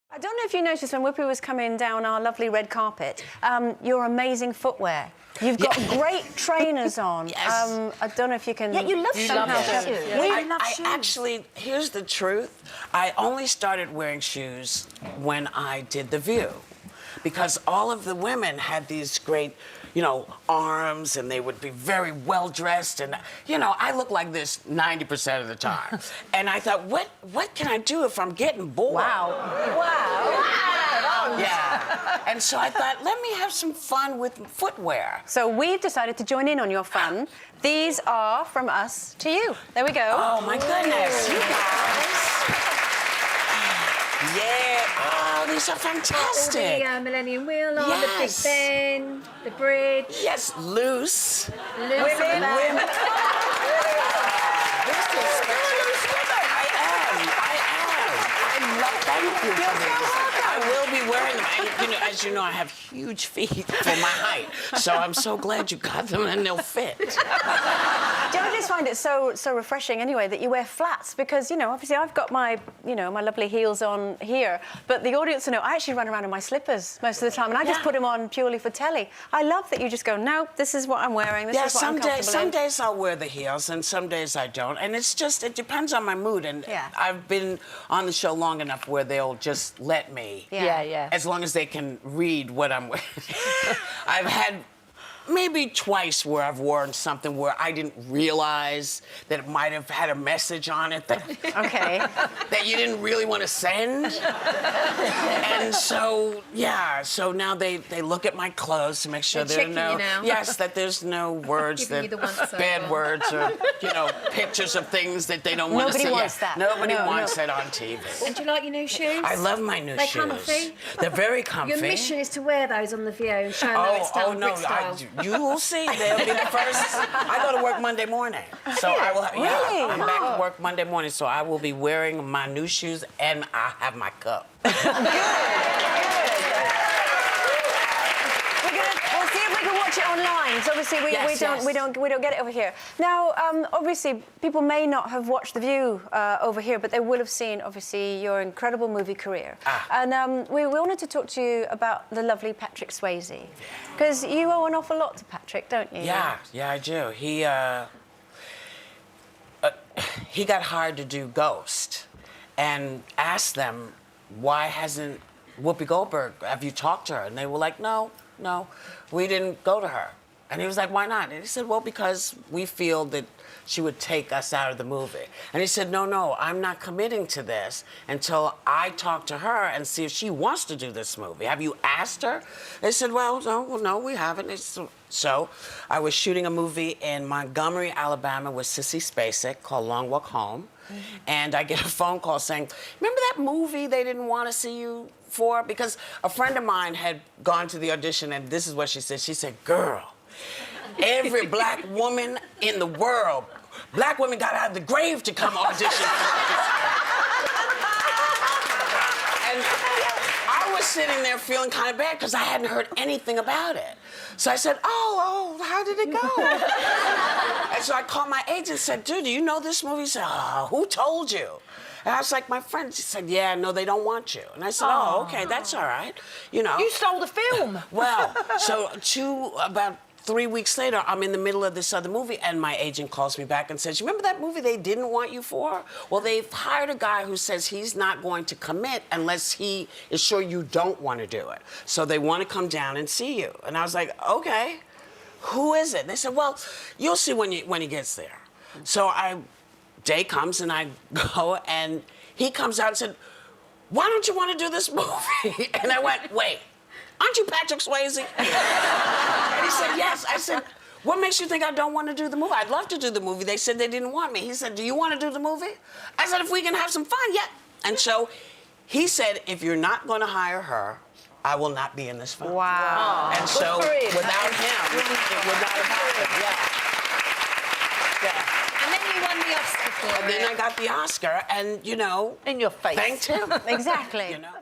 I don't know if you noticed when Whoopi was coming down our lovely red carpet, your amazing footwear. You've got great trainers on. Yes. I don't know if you can... Yeah, you love somehow shoes. show- Yeah. We I love I shoes. actually, here's the truth. I only started wearing shoes when I did The View. Because all of the women had these great, you know, arms, and they would be very well-dressed. And, you know, I look like this 90% of the time. And I thought, what can I do if I'm getting bored? Wow. Wow. Yeah. And so I thought, let me have some fun with footwear. So we've decided to join in on your fun. These are from us to you. There we go. Oh, my goodness, you guys. Yeah, oh, these are fantastic. All the Millennium Wheel on, Yes. the Big Ben, the bridge. Yes, loose. Women. Women. Thank you. I will be wearing them. And, you know, as you know, I have huge feet for my height. So I'm so glad you got them and they'll fit. Do you know, I just find it so refreshing anyway that you wear flats because, you know, obviously I've got my, you know, my lovely heels on here, but the audience will know I actually run around in my slippers most of the time and I just put them on purely for telly. I love that you just go, no, this is what I'm wearing, this is what I'm comfortable some in. days I'll wear the heels and some days I don't. And it's just, it depends on my mood. And I've been on the show long enough where they'll just let me. Yeah. As long as they can read what I'm wearing. I've had maybe twice where I've worn something where I didn't realize that it might have had a message on it that, that you didn't really want to send. And so, yeah, so now they look at my clothes to make sure They're there are checking no... you now. Yes, that there's no words, Giving you the once bad over. words or, you know, pictures of things that they don't want to see. Nobody wants that. Nobody wants that on TV. And do you like your new shoes? I love my new shoes. They're comfy? They're very comfy. Your mission is to wear those on The View and show them that it's done no, Brit style. you will see. They'll be the first. I go to work Monday morning, so I will. Really? I'm back to work Monday morning, so I will be wearing my new shoes and I have my cup. We'll see if we can watch it online. So obviously we don't get it over here. Now, obviously people may not have watched The View over here, but they will have seen obviously your incredible movie career. And we wanted to talk to you about the lovely Patrick Swayze, because you owe an awful lot to Patrick, don't you? Yeah, I do. He got hired to do Ghost, and asked them, why hasn't Whoopi Goldberg, have you talked to her? And they were like, no, we didn't go to her. And he was like, why not? And he said, well, because we feel that she would take us out of the movie. And he said, no, I'm not committing to this until I talk to her and see if she wants to do this movie. Have you asked her? They said, well, no, we haven't. So I was shooting a movie in Montgomery, Alabama with Sissy Spacek called Long Walk Home. And I get a phone call saying, remember that movie they didn't want to see you for? Because a friend of mine had gone to the audition, and this is what she said. She said, girl, every black woman in the world, black women got out of the grave to come audition for this. And I was sitting there feeling kind of bad because I hadn't heard anything about it. So I said, oh, how did it go? And so I called my agent and said, dude, do you know this movie? He said, oh, who told you? And I was like, my friend. She said, yeah, no, they don't want you. And I said, oh, okay, that's all right. You know. You stole the film. Well, so about 3 weeks later, I'm in the middle of this other movie, and my agent calls me back and says, you remember that movie they didn't want you for? Well, they've hired a guy who says he's not going to commit unless he is sure you don't want to do it. So they want to come down and see you. And I was like, okay, who is it? And they said, well, you'll see when he gets there. So day comes, and I go, and he comes out and said, why don't you want to do this movie? And I went, wait. Aren't you Patrick Swayze? And he said, yes. I said, what makes you think I don't want to do the movie? I'd love to do the movie. They said they didn't want me. He said, do you want to do the movie? I said, if we can have some fun, yeah. And so he said, if you're not going to hire her, I will not be in this film. Wow. And so without him, it would not have happened. Yeah. And then you won the Oscar for it. And then I got the Oscar, and, you know, in your face. thanked him. Exactly. You know?